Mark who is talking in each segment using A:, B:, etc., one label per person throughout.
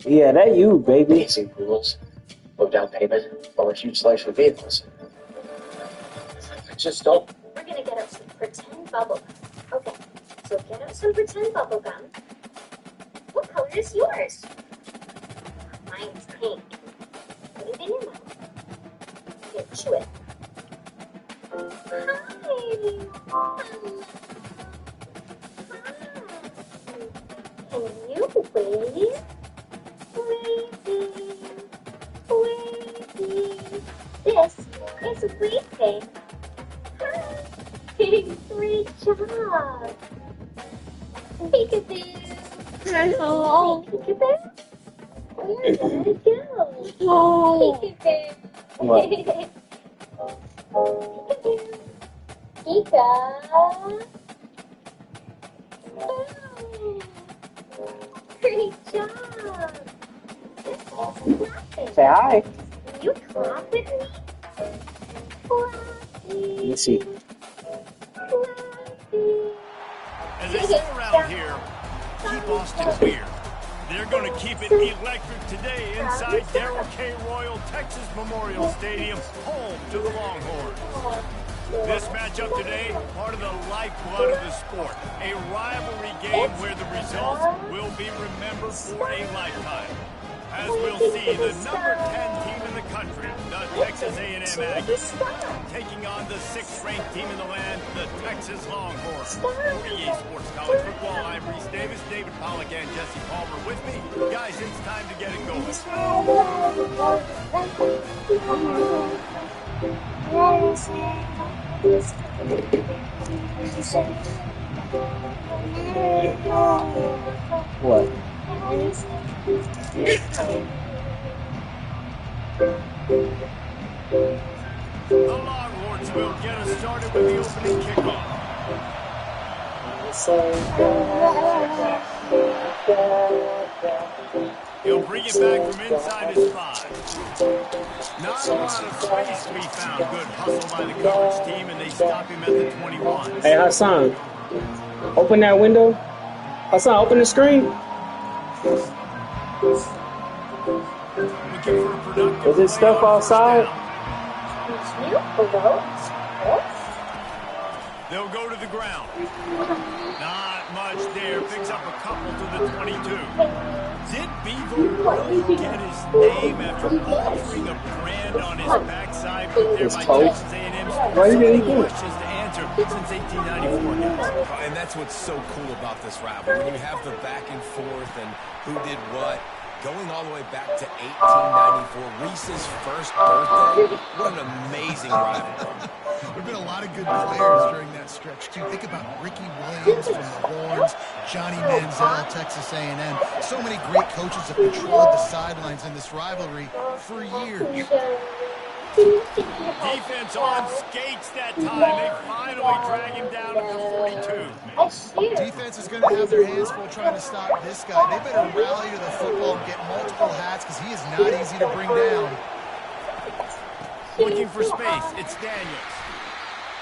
A: Yeah, that you, baby.
B: Basic rules. No down payment or a huge selection of vehicles. I just don't.
C: We're gonna get out some pretend bubble gum. Okay, so get out some pretend bubble gum. What color is yours? Mine's pink. Put it in your mouth. Okay, chew it. Hi. Can you wave? Waving. Waving. This is waving. Hi. Great job. Peekaboo.
D: Hello.
C: Peekaboo. Where did it go?
D: Oh.
C: Peekaboo.
A: What?
C: Peekaboo. Pika. Great job.
A: Say hi.
C: Can you clap with me?
A: Let me see.
E: As they say around here, keep Austin weird. They're going to keep it electric today inside Darrell K. Royal Texas Memorial Stadium, home to the Longhorns. This matchup today, part of the lifeblood of the sport. A rivalry game where the results will be remembered for a lifetime. As we'll see, the number 10 team in the country, the Texas A&M Aggies, taking on the 6th-ranked team in the land, the Texas Longhorns. For EA Sports College Football, I'm Reese Davis, David Pollack, and Jesse Palmer with me. Guys, it's time to get it going.
A: What?
E: The Longhorns will get us started with the opening kickoff. He'll bring it back from inside his 5. Not a lot of space to be found. Good hustle by the coverage team, and they stop him at the 21.
A: Hey, Hassan, open that window. Hassan, open the screen.
E: Looking for a productive
A: Is it stuff outside?
E: They'll go to the ground. Not much there. Picks up a couple to the 22. Did Beaver really get his name after altering a brand on his backside put there by Texas A&M?
A: Why you getting good?
E: Questions to answer since 1894, guys.
F: And that's what's so cool about this rivalry. When you have the back and forth and who did what, going all the way back to 1894, Reese's first birthday. What an amazing rivalry.
G: There have been a lot of good players during that stretch, too. Think about Ricky Williams from the Horns, Johnny Manziel, Texas A&M. So many great coaches have controlled the sidelines in this rivalry for years.
E: Defense on skates that time. They finally drag him down at the 42.
G: Defense is going to have their hands full trying to stop this guy. They better rally to the football and get multiple hats because he is not easy to bring down.
E: Looking for space. It's Daniels.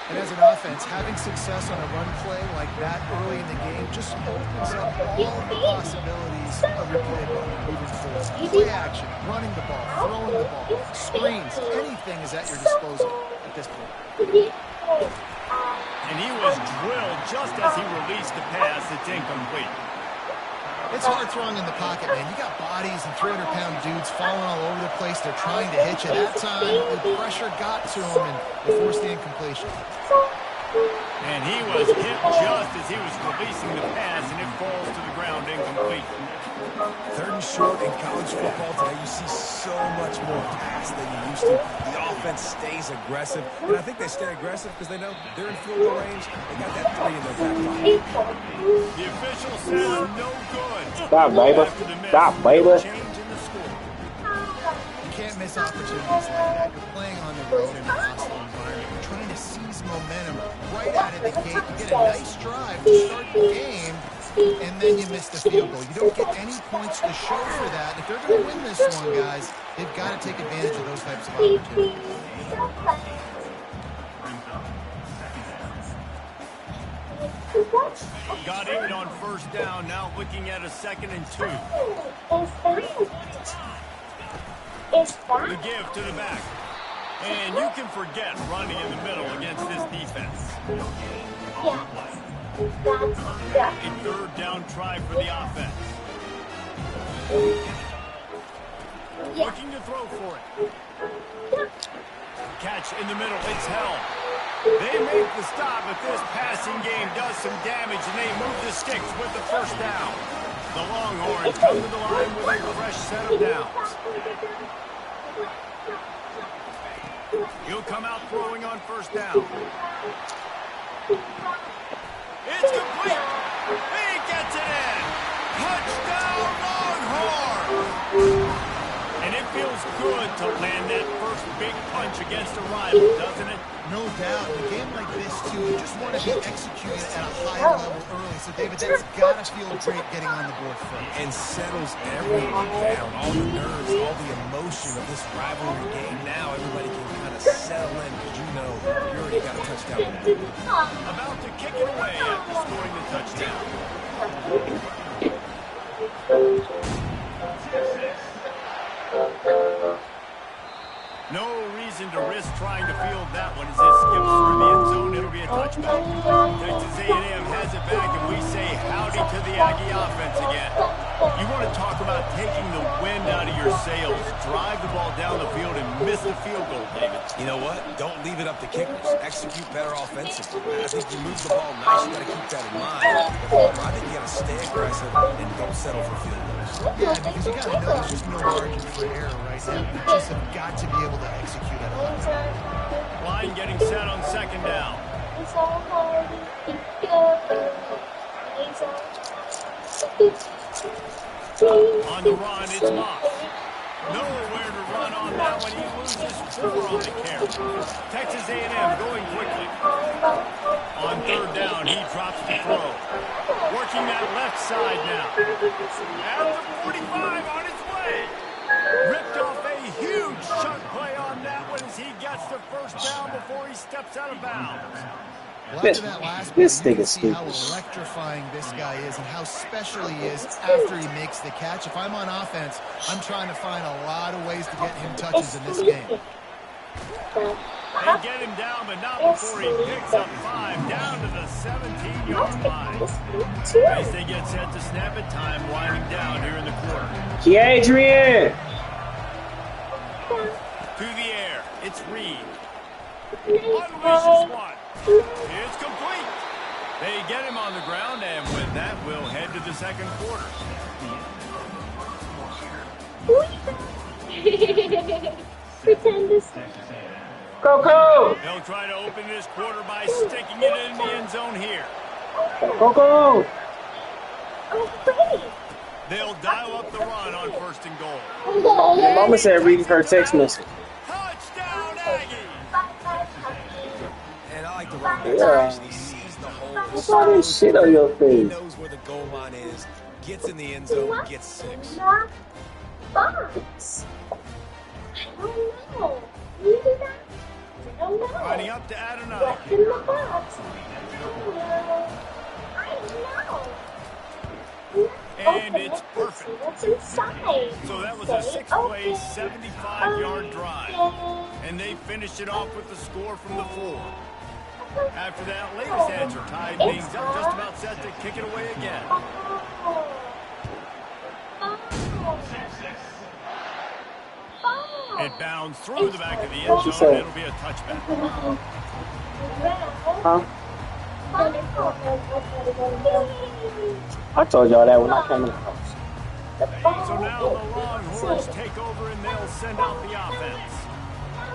G: And as an offense, having success on a run play like that early in the game just opens up all the possibilities of your playbook moving forward. Play action, running the ball, throwing the ball, screens, anything is at your disposal at this point.
E: And he was drilled just as he released the pass. It's incomplete.
G: It's hard throwing in the pocket, man. You got bodies and 300-pound dudes falling all over the place. They're trying to hit you. That time, the pressure got to him and they forced the incompletion.
E: And he was hit just as he was releasing the pass, and it falls to the ground incomplete.
F: 3rd and short in college football today, you see so much more pass than you used to. The offense stays aggressive, and I think they stay aggressive because they know they're in field goal range. They got that 3 in their back pocket.
E: The official says no good.
A: Stop, baby. Stop, baby.
E: Change in the score.
G: You can't miss opportunities like that. You're playing on the road in a hostile environment. You're trying to seize momentum right out of the gate. You get a nice drive to start the game, and then you miss the field goal. You don't get any points to show for that. If they're going to win this one, guys, they've got to take advantage of those types of opportunities.
E: Got 8 on first down, now looking at a 2nd and 2. The give to the back. And you can forget running in the middle against this defense. A 3rd down try for the offense. Looking to throw for it. Catch in the middle, it's held. They make the stop, but this passing game does some damage, and they move the sticks with the first down. The Longhorns come to the line with a fresh set of downs. He'll come out throwing on first down. It's complete. He gets it in. Touchdown, Longhorns! And it feels good to land that first big punch against a rival, doesn't it?
G: No doubt. In a game like this, too, you just want to be executed at a high level early. So, David, that's got to feel great getting on the board first.
F: And settles everyone down. All the nerves, all the emotion of this rivalry game. Now everybody can kind of settle in because you know you already got a touchdown.
E: About to kick it away after scoring the touchdown. No reason to risk trying to field that one as it skips through the end zone. It'll be a touchback. Texas A&M has it back, and we say howdy to the Aggie offense again. You want to talk about taking the wind out of your sails. Drive the ball down the field and miss the field goal, David.
F: You know what? Don't leave it up to kickers. Execute better offensively. I think you move the ball nice. You got to keep that in mind. I think you got to stay aggressive and don't settle for field goals.
G: Yeah, because you got to know there's just no margin for error right now. You just have got to be able to execute at a high level.
E: Line getting set on 2nd down. On the run, it's Moss. Nowhere to run on that one. He loses 4 on the carry. Texas A&M going quickly. On 3rd down, he drops the throw. Working that left side now. At the 45 on his way. Ripped off a huge chunk play on that one as he gets the first down before he steps out of bounds.
G: Well, after that last play, you can see how electrifying this guy is and how special he is after he makes the catch. If I'm on offense, I'm trying to find a lot of ways to get him touches in this game.
E: They get him down, but not before he picks up 5 down to the 17-yard line. As they get set to snap it, time winding down here in the quarter.
A: Adrian!
E: To the air, it's Reed. Unleashes one. It's complete. They get him on the ground, and with that, we'll head to the 2nd quarter.
C: Pretend this.
A: Go!
E: They'll try to open this quarter by sticking it in the end zone here.
A: Go!
C: Oh, great.
E: They'll dial up the run on 1st and goal.
A: Mama said reading her text message.
E: Touchdown, Aggie!
F: And I like the run.
A: Yeah.
F: He sees the hole.
A: What's all this shit on your
F: He
A: face?
F: knows where the goal line is. Gets in the end zone. Gets 6.
C: Box. I don't know. You do that? I don't know.
E: Lining up to add another.
C: What's in the box? I don't know.
E: And it's perfect.
C: What's inside?
E: So that was a 6-play, 75-yard drive. And they finished it off with the score from the 4. After that latest answer tied things up, just about set to kick it away again. It bounds through the back of the end zone, and it'll be a touchback.
A: Huh? I told y'all that when I came in the house.
E: So now the Longhorns take over, and they'll send out the offense.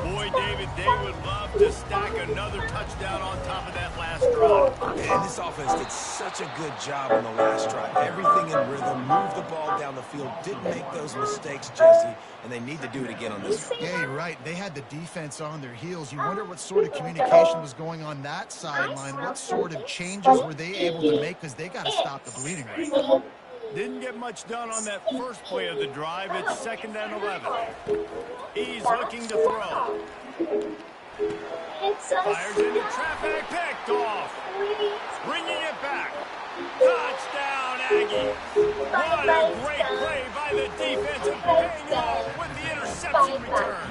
E: Boy, David, they would love to stack another touchdown on top of that last drive.
F: And this offense did such a good job on the last drive. Everything in rhythm, moved the ball down the field, didn't make those mistakes, Jesse, and they need to do it again on this one.
G: Yeah, you're right. They had the defense on their heels. You wonder what sort of communication was going on that sideline. What sort of changes were they able to make because they got to stop the bleeding right now.
E: Didn't get much done on that first play of the drive. It's 2nd and 11. He's looking to throw.
C: It's a
E: Fires into traffic, picked off. Bringing it back. Touchdown, Aggies. What a great play by the defense and paying off with the interception return.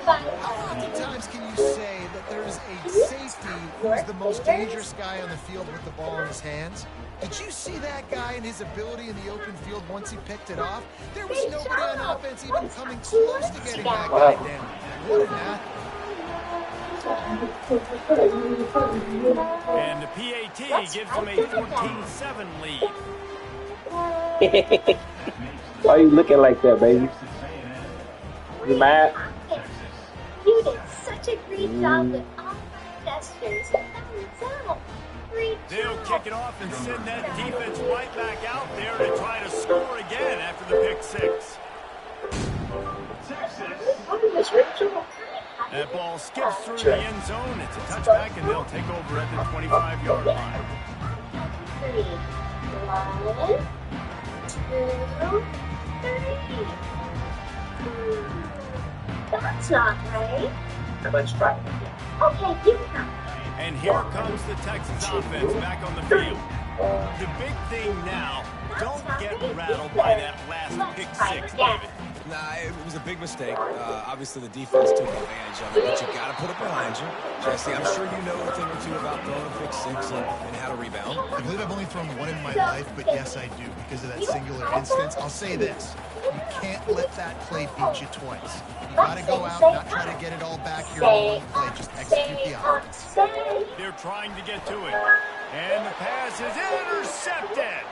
G: How oftentimes can you say that there's a safety who's the most dangerous guy on the field with the ball in his hands? Did you see that guy and his ability in the open field once he picked it off? There was nobody on offense even coming close to getting that guy down. What an athlete.
E: And the PAT gives them a 14-7 lead.
A: Why you looking like that, baby? You mad?
C: You did such a great job with all my gestures. Thumbs up. Great
E: They'll
C: job.
E: kick it off and send that defense right back out there to try to score again after the pick six. That ball skips through the end zone. It's a touchback, and they'll take over at the 25-yard line.
C: 3, 1, 2, 3. That's not right.
B: Let's try it.
C: Okay, you count.
E: And here comes the Texas offense back on the field. The big thing now, don't get rattled by that last pick six, David.
F: Nah, it was a big mistake. Obviously, the defense took advantage of it, but you got to put it behind you. Jesse, I'm sure you know a thing or two about throwing a pick six and how to rebound.
G: I believe I've only thrown one in my life, but yes, I do because of that singular instance. I'll say this. You can't let that play beat you twice. You got to go out, not try to get it all back here on one play. Just execute the offense.
E: They're trying to get to it. And the pass is intercepted.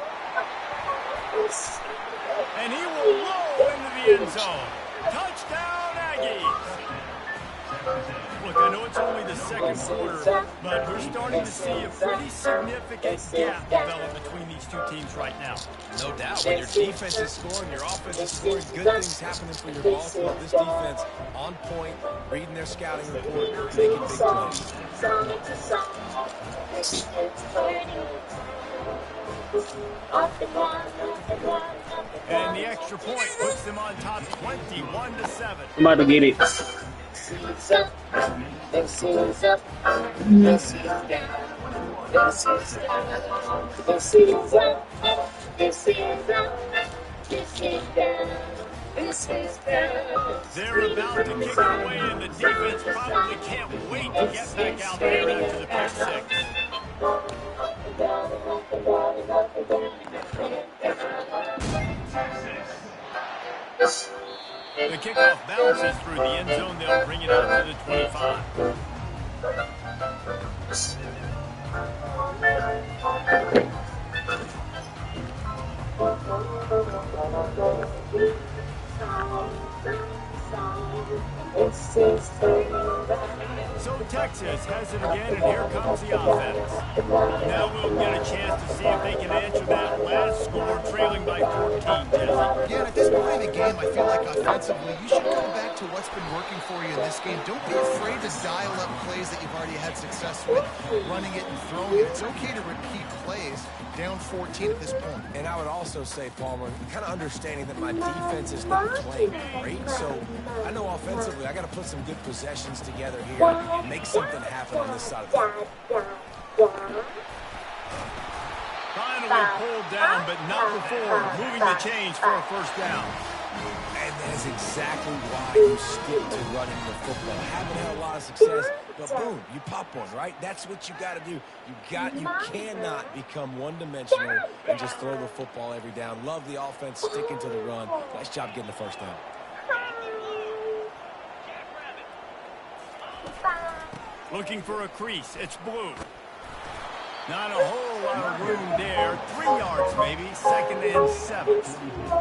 E: And he will roll into the end zone. Touchdown, Aggies. Look, I know it's only the second quarter, but we're starting to see a pretty significant gap develop between these two teams right now.
F: No doubt. When your defense is scoring, your offense is scoring, good things happening for your ball club. This defense on point, reading their scouting report, making big plays.
E: And the extra point puts them on top 21-7.
A: I'm about to get it.
C: This is up. This is up. This is down. This is down. This is up. This is up. This is down. This is down.
E: They're about to kick it away, and the defense probably can't wait to get back out there after the pick six. The kickoff bounces through the end zone. They'll bring it out to the 25. So Texas has it again, and here comes the offense. Now we'll get a chance to see if they can answer that last score, trailing by 14, Jesse.
G: Yeah, at this point in the game, I feel like offensively, you should go back to what's been working for you in this game. Don't be afraid to dial up plays that you've already had success with, running it and throwing it. It's okay to repeat plays down 14 at this point.
F: And I would also say, Palmer, kind of understanding that my defense is not playing great, so I know offensively I got to put some good possessions together here and make something happen on this side of the ball.
E: Finally pulled down, but not before moving the chains for a first down.
F: And that is exactly why you stick to running the football. Haven't had a lot of success, but boom, you pop one, right? That's what you got to do. You cannot become one-dimensional and just throw the football every down. Love the offense sticking to the run. Nice job getting the first down.
E: Looking for a crease. It's blue. Not a whole lot of room there. 3 yards maybe. 2nd and 7.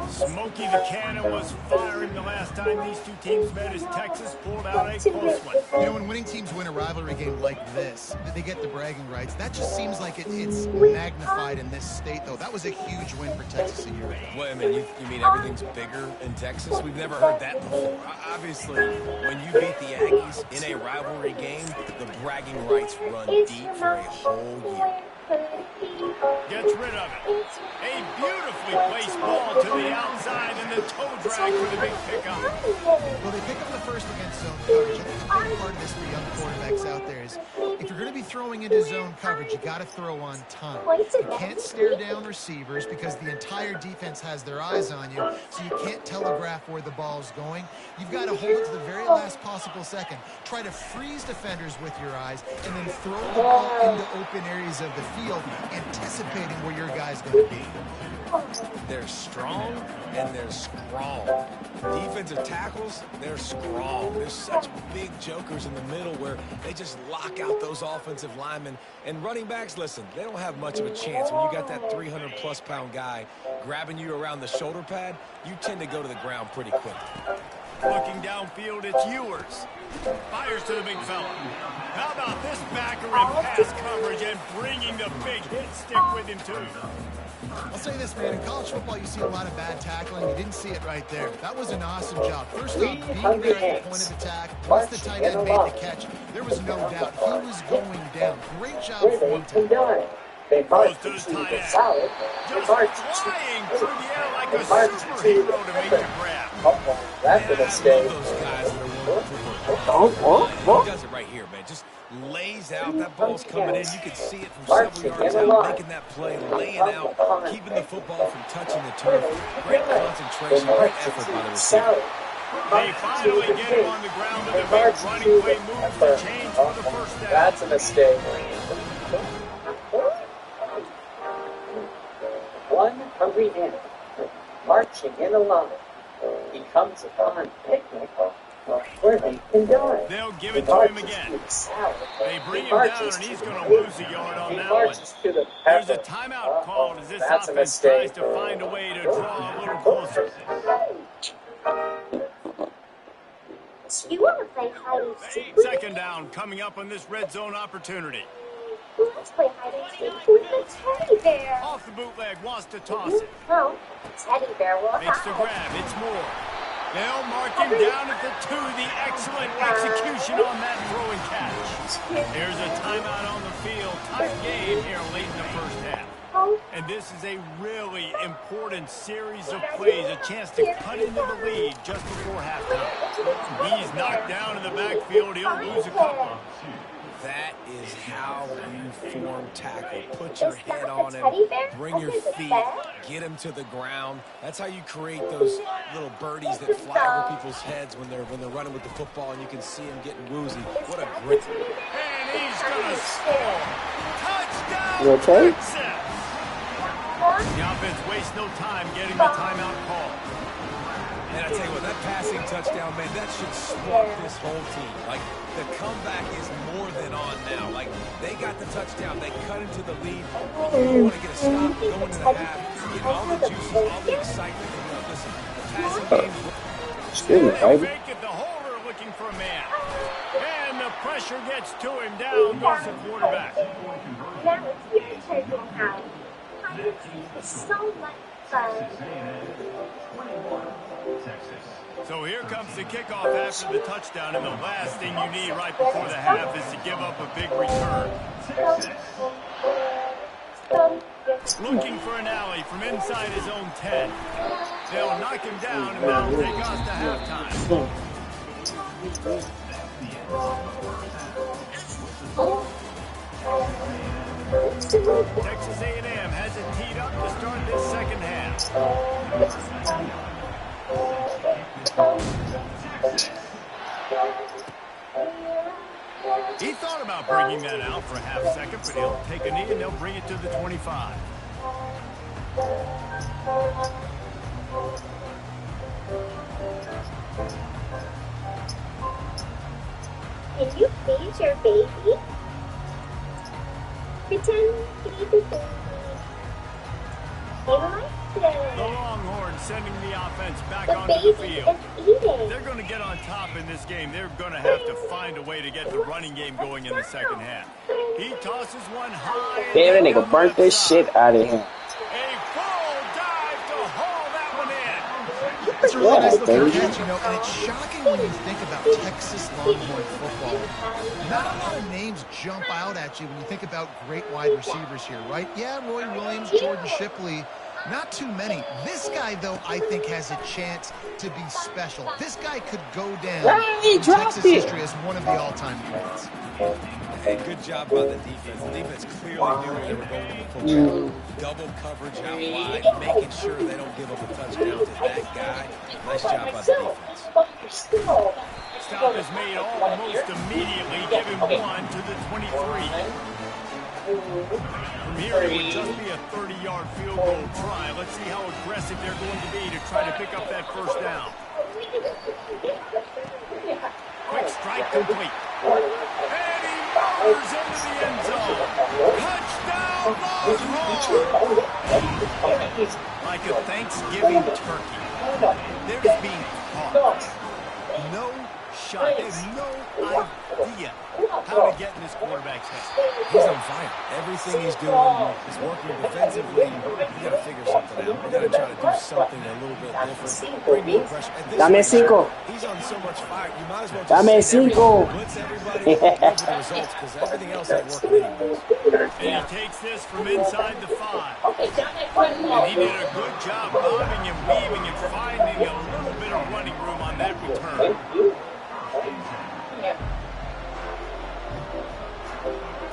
E: Smokey the Cannon was firing the last time these two teams met as Texas pulled out a close one.
G: You know, when winning teams win a rivalry game like this, they get the bragging rights. That just seems like it's magnified in this state, though. That was a huge win for Texas a year ago.
F: Well, I mean, you mean everything's bigger in Texas? We've never heard that before. Obviously, when you beat the Aggies in a rivalry game, the bragging rights run deep for a whole year.
E: Gets rid of it. A beautifully placed ball to the outside and the toe drag for the big pickup.
G: Well, they pick up the first against zone coverage. I think a big part of this for young quarterbacks out there is if you're going to be throwing into zone coverage, you got to throw on time. You can't stare down receivers because the entire defense has their eyes on you, so you can't telegraph where the ball's going. You've got to hold it to the very last possible second. Try to freeze defenders with your eyes and then throw the ball into open areas of the field, anticipating where your guy's going to be.
F: They're strong and they're strong. Defensive tackles, they're strong. There's such big jokers in the middle where they just lock out those offensive linemen. And running backs, listen, they don't have much of a chance. When you got that 300-plus pound guy grabbing you around the shoulder pad, you tend to go to the ground pretty quick.
E: Looking downfield, it's Ewers. Fires to the big fella. How about this backer in pass coverage and bringing the big hit stick with him, too?
G: I'll say this, man. In college football, you see a lot of bad tackling. You didn't see it right there. That was an awesome job. First off, being there at the point of attack. Once the tight end made the catch, there was no doubt he was going down. Great job for him to
E: Goes to the tight end. Just flying through the air like a superhero to make the grab.
B: That's a mistake.
F: Those guys that are willing to put he does it right here, man. Just lays out. That ball's coming in. You can see it from several yards out, making that play, laying out, keeping the football from touching the turf. Great concentration, great effort by the receiver.
E: They finally get him on the ground with a big running play move to change for the first down.
B: That's a mistake. One hungry man marching in a line. He comes upon picnic where they can die.
E: They'll give it to him again. They bring him down, and he's going to lose a yard on that one. There's a timeout called as this offense tries to find a way to draw a little closer.
C: Do you want to play hide and seek?
E: Second down coming up on this red zone opportunity.
C: Let's play hide and seek with the teddy bear.
E: Off the bootleg, wants to toss it.
C: No, teddy bear will
E: Makes the
C: have
E: grab, it's Moore. They'll mark him down at the 2. The excellent execution on that throw and catch. There's a timeout on the field. Tight game here late in the first half. And this is a really important series of plays, a chance to cut into the lead just before halftime. He's knocked down in the backfield. He'll lose a couple.
F: That is how you form tackle. Put your head on him, bring your feet, get him to the ground. That's how you create those little birdies that fly over people's heads when they're running with the football, and you can see him getting woozy. What a great...
E: And he's going to score. Touchdown,
A: You okay?
E: Texas. The offense wastes no time getting the timeout call.
F: And I tell you what, that passing touchdown, man, that should spark this whole team. Like, the comeback is more than on now. Like, they got the touchdown. They cut into the lead. You want to get a stop, go into the half, get all the juices, all the excitement. You know, listen, the passing game...
A: Excuse me, baby.
E: Fake it, the holder looking for a man. And the pressure gets to him. Down goes the quarterback.
C: Now it's your turn to hide. Hide and seek is so much fun.
E: So here comes the kickoff after the touchdown, and the last thing you need right before the half is to give up a big return. Looking for an alley from inside his own 10. They'll knock him down, and that'll take us to halftime. Texas A&M has it teed up to start this second half. He thought about bringing that out for a half second, but he'll take a knee and they'll bring it to the 25.
C: Can you feed your baby? Pretend to be the baby. He likes
E: The
C: it.
E: Longhorns sending the offense back
C: The
E: onto the
C: baby
E: field.
C: is eating.
E: They're going to get on top in this game. They're going to have to find a way to get the running game going in the second half. He tosses one high.
A: Damn, that nigga burnt this shit out of him.
E: A full dive to haul that one in.
G: That's a really nice looking
A: baby.
G: catch, you know, and it's shocking when you think about Texas Longhorn football. Not a lot of names jump out at you when you think about great wide receivers here, right? Yeah, Roy Williams, Jordan Shipley, not too many. This guy, though, I think has a chance to be special. This guy could go down in Texas history as one of the all-time greats.
F: Hey, good job by the defense. The defense clearly knew where they were going with the football. Double coverage out wide, making sure they don't give up a touchdown to that guy. Nice job by the defense.
E: Stop is made almost immediately, giving 1 to the 23. From here, it would just be a 30-yard field goal try. Let's see how aggressive they're going to be to try to pick up that first down. Quick strike complete. And he murders into the end zone. Touchdown, Longhorns! Like a Thanksgiving turkey. They're just being caught. No shot. They have no idea how to get in this quarterback's head.
F: He's on fire. Everything he's doing is working defensively. You got to figure something out. You got to try to do something a little bit different. Bring more pressure. At this
A: Dame
F: point,
A: cinco.
F: he's on so much fire. You might as well just
A: Dame
F: sit there
A: cinco.
F: and blitz everybody and go for the results because everything else ain't working anyways.
E: And he takes this from inside the 5. And he did a good job bobbing and weaving and finding a little bit of running room on that return.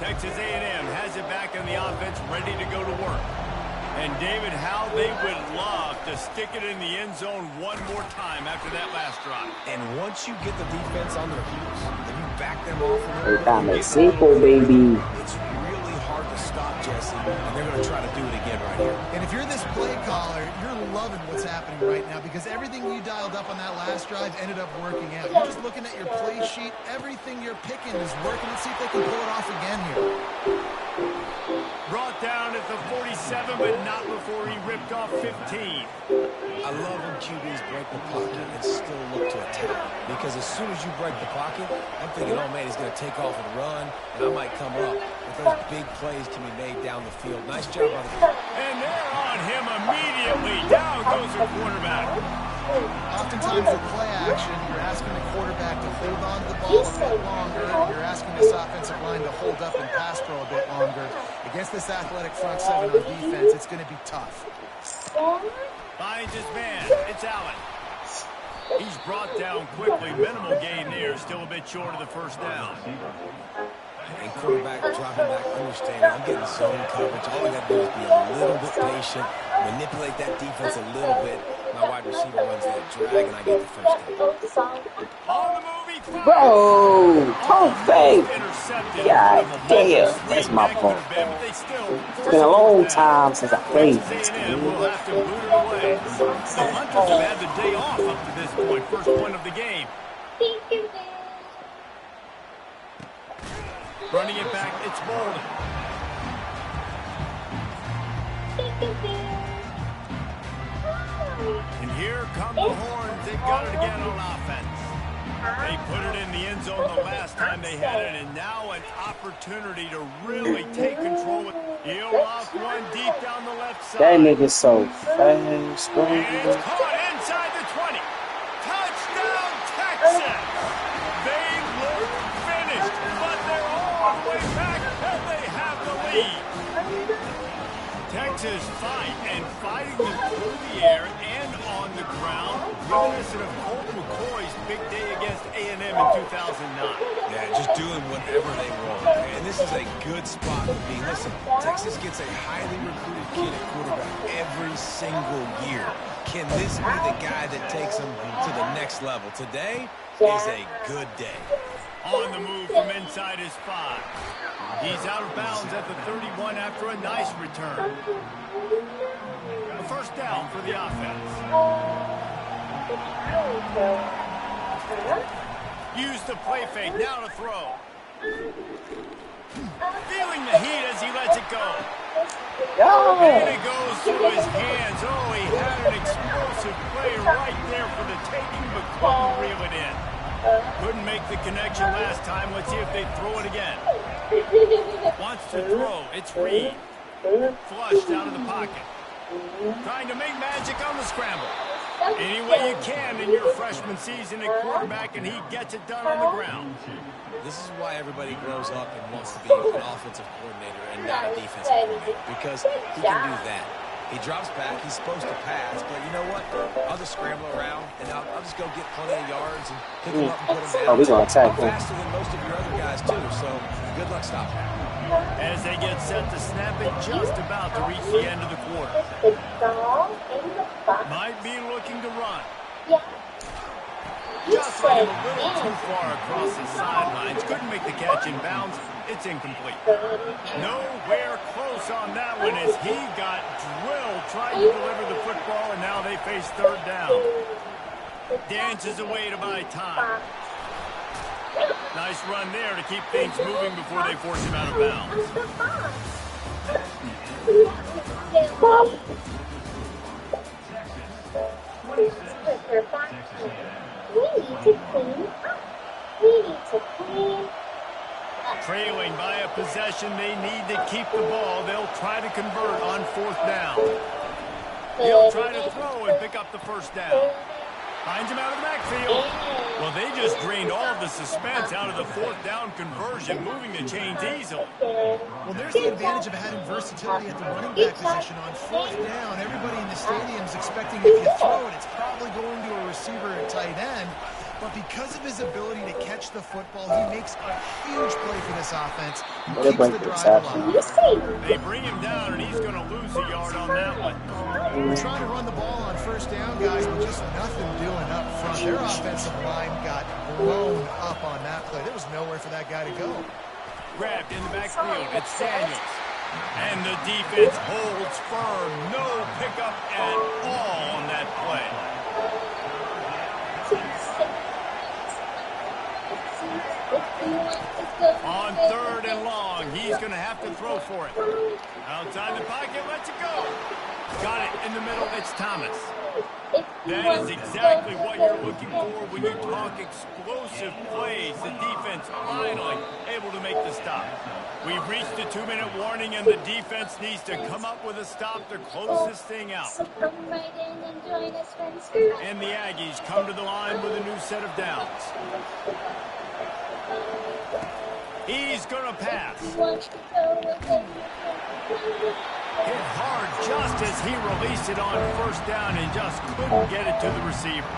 E: Texas A&M has it back on the offense, ready to go to work. And David, how they would love to stick it in the end zone one more time after that last drive.
F: And once you get the defense on their heels and you back them off,
A: Dame cinco, baby.
F: it's really hard to stop, Jesse, and they're going to try to do it again right here.
G: And if you're this play caller, you're loving what's happening right now because everything you dialed up on that last drive ended up working out. You're just looking at your play sheet. Everything you're picking is working. Let's see if they can pull it off again here.
E: Brought down at the 47, but not before he ripped off 15.
F: I love when QBs break the pocket and still look to attack. Because as soon as you break the pocket, I'm thinking, oh, man, he's going to take off and run, and I might come up. But those big plays can be made down the field. Nice job by the
E: And they're on him immediately. Down goes the quarterback.
G: Oftentimes with play action, you're asking the quarterback to hold on to the ball a bit longer. You're asking this offensive line to hold up and pass pro a bit longer. Against this athletic front seven on defense, it's going to be tough.
E: Finds his man. It's Allen. He's brought down quickly. Minimal gain there. Still a bit short of the first down.
F: And quarterback dropping back, understanding I'm getting zone coverage. All I got to do is be a little bit patient, manipulate that defense a little bit. My wide receiver runs that drag, and I get the first down.
E: On the move, he fires.
A: Bro, Tope.
E: Intercepted.
A: God damn, that's my fault. It's been a long time since I played this
E: A&M
A: game.
E: will have to boot it away. The Hunters have had the day off up to this point. First point of the game. Running it back, it's Bolden. And here come the Horns. They've got it again on offense. They put it in the end zone the last time they had it, and now an opportunity to really take control. He'll off one deep down the left side.
A: That nigga's so fast, bro.
E: And it's caught inside the 20. Touchdown, Texas! They look finished, but they're all the way back, and they have the lead. Texas fighting them through the air and on the ground, reminiscent of Colt McCoy's big day against A&M in 2009.
F: Yeah, just doing whatever they want. And this is a good spot to be. Listen, Texas gets a highly recruited kid at quarterback every single year. Can this be the guy that takes them to the next level? Today is a good day.
E: On the move from inside his 5. He's out of bounds at the 31 after a nice return. A first down for the offense. Use the play fake, now to throw. Feeling the heat as he lets it go. And it goes through his hands. Oh, he had an explosive play right there for the taking, but couldn't reel it in. Couldn't make the connection last time. Let's see if they throw it again. Wants to throw. It's Reed. Flushed out of the pocket. Trying to make magic on the scramble. Any way you can in your freshman season at quarterback, and he gets it done on the ground.
F: This is why everybody grows up and wants to be an offensive coordinator and not a defensive coordinator, because he can do that. He drops back, he's supposed to pass, but you know what? I'll just scramble around, and I'll just go get plenty of yards and pick him up and put him down.
A: Oh, we're going to attack
F: I'm faster than most of your other guys, too, so good luck stopping him.
E: As they get set to snap it, just about to reach the end of the quarter. Might be looking to run. Just ran a little too far across the sidelines. Couldn't make the catch in bounds. It's incomplete. Nowhere close on that one as he got drilled trying to deliver the football, and now they face third down. Dances away to buy time. Nice run there to keep things moving before they force him out of bounds. Trailing by a possession, they need to keep the ball. They'll try to convert on fourth down. He'll try to throw and pick up the first down. Finds him out of the backfield. Well, they just drained all of the suspense out of the fourth down conversion, moving the chains easily.
G: Well, there's the advantage of having versatility at the running back position. On fourth down, everybody in the stadium is expecting if you throw it, it's probably going to a receiver at tight end. But because of his ability to catch the football, he makes a huge play for this offense. He keeps the drive alive.
E: They bring him down, and he's going to lose a yard on that one.
G: We're trying to run the ball on first down, guys, but just nothing doing up front. Their offensive line got blown up on that play. There was nowhere for that guy to go.
E: Grabbed in the backfield. It's Daniels. And the defense holds firm. No pickup at all on that play. On third and long, he's going to have to throw for it. Outside the pocket, lets it go. Got it in the middle, it's Thomas. That is exactly what you're looking for when you talk explosive plays. The defense finally able to make the stop. We've reached the 2-minute warning, and the defense needs to come up with a stop to close this thing out. And the Aggies come to the line with a new set of downs. He's going to pass. Hit hard just as he released it on first down and just couldn't get it to the receiver.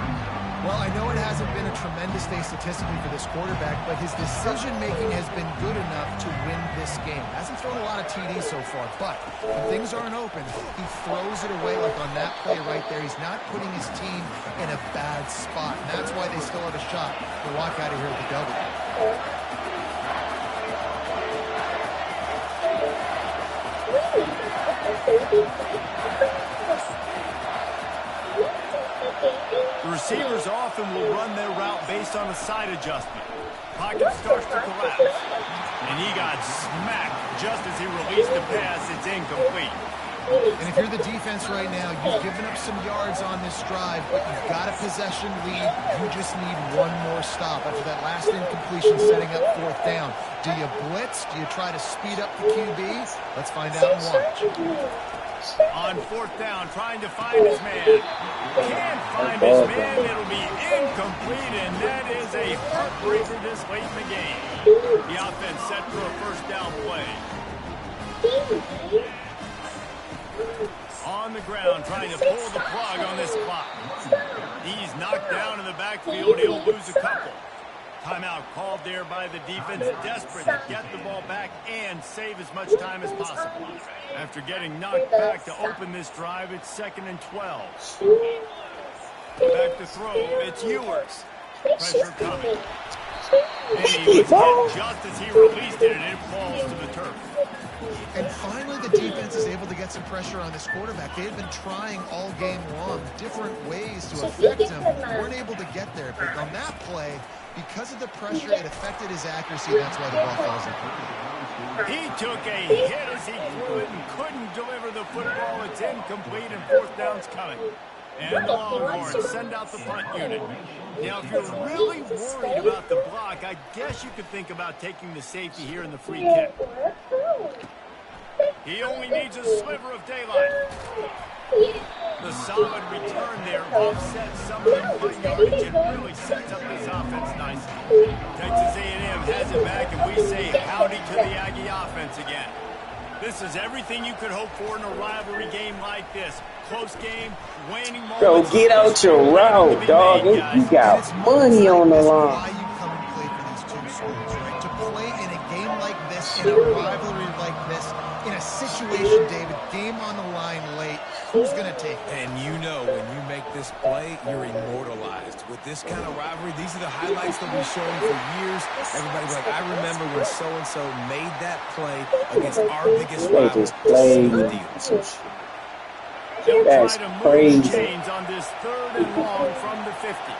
G: Well, I know it hasn't been a tremendous day statistically for this quarterback, but his decision-making has been good enough to win this game. Hasn't thrown a lot of TDs so far, but when things aren't open, he throws it away like on that play right there. He's not putting his team in a bad spot, and that's why they still have a shot to walk out of here with a W.
E: The receivers often will run their route based on a side adjustment. Pocket starts to collapse. And he got smacked just as he released the pass. It's incomplete.
G: And if you're the defense right now, you've given up some yards on this drive, but you've got a possession lead. You just need one more stop after that last incompletion setting up fourth down. Do you blitz? Do you try to speed up the QB? Let's find out and watch.
E: On fourth down, trying to find his man. Can't find his man. It'll be incomplete, and that is a heartbreaker this late in the game. The offense set for a first down play. On the ground, trying to pull the plug on this clock. He's knocked down in the backfield. He'll lose a couple. Timeout called there by the defense, desperate to get the ball back and save as much time as possible. After getting knocked back to open this drive, it's 2nd and 12. Back to throw, it's Ewers. Pressure coming. And he was hit just as he released it, and it falls to the turf.
G: And finally, the defense is able to get some pressure on this quarterback. They had been trying all game long, different ways to affect him. Weren't able to get there. But on that play, because of the pressure, it affected his accuracy. That's why the ball falls in.
E: He took a hit as he threw it and couldn't deliver the football. It's incomplete, and fourth down's coming. And the Longhorns send out the punt unit. Now, if you're really worried about the block, I guess you could think about taking the safety here in the free kick. He only needs a sliver of daylight. The solid return there offsets some of the punt yardage and really sets up this offense nicely. Texas A&M has it back, and we say howdy to the Aggie offense again. This is everything you could hope for in a rivalry game like this. Close game, waning moments.
A: Bro, get out your route, dog. You got money on the line.
G: Why you come and play for these two schools, right? To play in a game like this, in a rivalry like this, in a situation, David, game on the line late, who's going to take it?
F: And you know when you make this play, you're immortalized. With this kind of rivalry, these are the highlights that we've shown for years. Everybody's like, I remember when so-and-so made that play against our biggest
A: They
F: rival.
A: just played some shit. That's crazy.
E: Chains on this 3rd and long from the 50.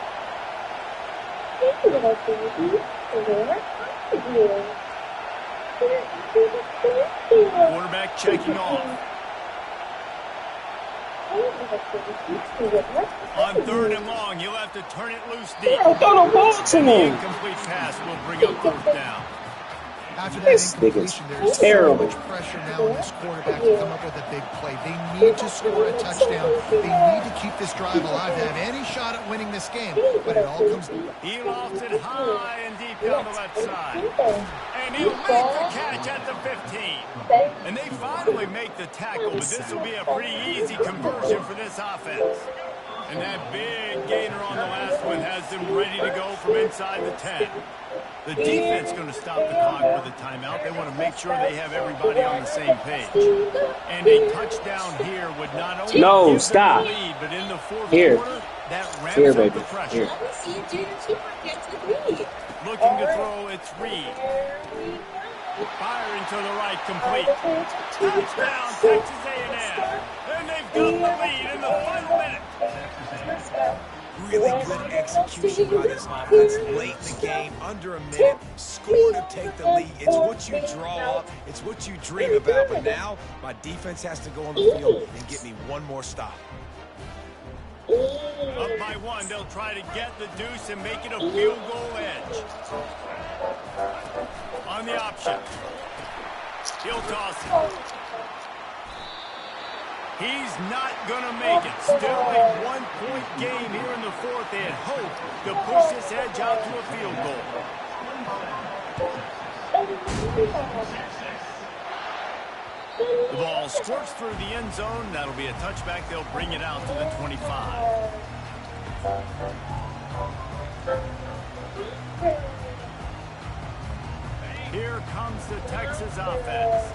E: Quarterback checking off. On 3rd and long, you'll have to turn it loose deep.
A: Throw the ball to
E: The
A: him.
E: incomplete pass will bring up 4th down.
G: After that
A: This nigga's
G: incompletion, there's
A: terrible.
G: so much pressure now on this quarterback to come up with a big play. They need to score a touchdown. They need to keep this drive alive to have any shot at winning this game. But it all comes down.
E: He lofted high and deep down the left side. And he'll make the catch at the 15. And they finally make the tackle, but this will be a pretty easy conversion for this offense. And that big gainer on the last one has them ready to go from inside the 10. The defense going to stop the clock with a timeout. They want to make sure they have everybody on the same page. And a touchdown here would not only give them the lead, but in the 4th quarter, that ramps up the pressure. Looking to throw, it's Reed. Firing to the right, complete. Touchdown, Texas A&M. And they've got the lead in the final minute.
F: Really good execution by this offense late in the game, under a minute, score to take the lead. It's what you draw up, it's what you dream about, but now my defense has to go on the field and get me one more stop.
E: Up by 1, they'll try to get the deuce and make it a field goal edge. On the option, he'll toss it. He's not going to make it. Still a 1-point game here in the 4th. They had hoped to push this edge out to a field goal. The ball squirts through the end zone. That'll be a touchback. They'll bring it out to the 25. Here comes the Texas offense.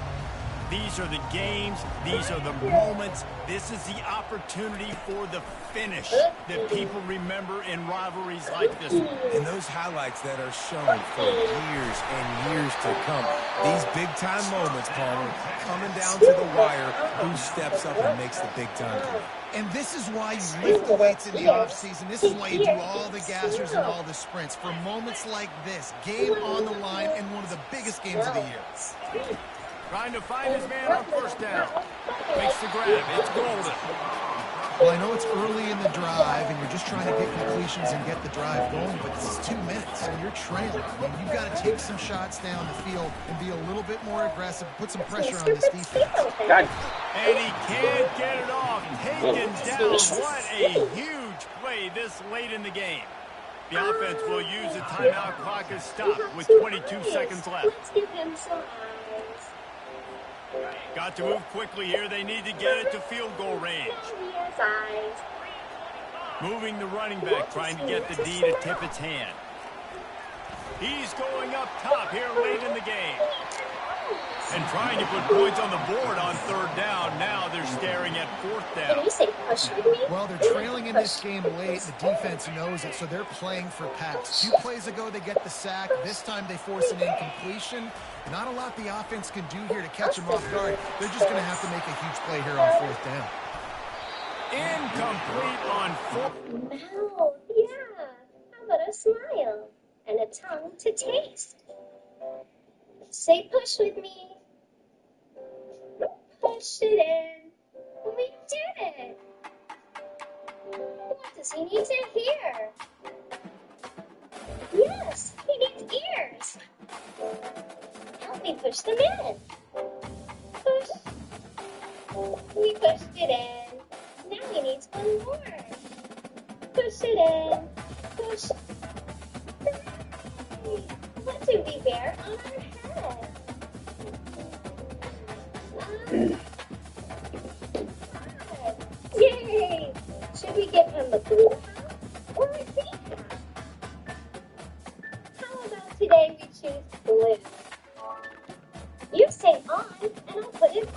E: These are the games. These are the moments. This is the opportunity for the finish that people remember in rivalries like this one.
F: And those highlights that are shown for years and years to come. These big-time moments, Palmer, coming down to the wire, who steps up and makes the big-time play.
G: And this is why you lift the weights in the offseason. This is why you do all the gassers and all the sprints. For moments like this, game on the line and one of the biggest games of the year.
E: Trying to find his man on 1st down. Makes the grab. It's Golden.
G: Well, I know it's early in the drive, and you're just trying to get completions and get the drive going, but this is 2 minutes, and you're trailing. I mean, you've got to take some shots down the field and be a little bit more aggressive, put some pressure on this defense.
E: And he can't get it off. Taken down. What a huge play this late in the game. The offense will use the timeout. Clock is stopped with 22 seconds left.
C: Let's give him some eyes.
E: Got to move quickly here. They need to get it to field goal range.
C: Yes, eyes.
E: Moving the running back, trying to get the D to tip its hand. He's going up top here late in the game. And trying to put points on the board on 3rd down. Now they're staring at 4th down.
C: Did you say push with me?
G: Well, they're trailing in this game late. The defense knows it, so they're playing for packs. 2 plays ago, they get the sack. This time, they force an incompletion. Not a lot the offense can do here to catch them off guard. They're just going to have to make a huge play here on 4th down.
E: Incomplete on 4th.
C: Mouth, yeah. How about a smile and a tongue to taste? Say push with me. Push it in. We did it. What does he need to hear? Yes, he needs ears. Help me push them in. Push. We pushed it in. Now he needs One more. Push it in. Push. Hooray! What did we wear on our head? Yay! Should we give him the blue hat or a pink hat? How about today we choose blue? You say on, and I'll put it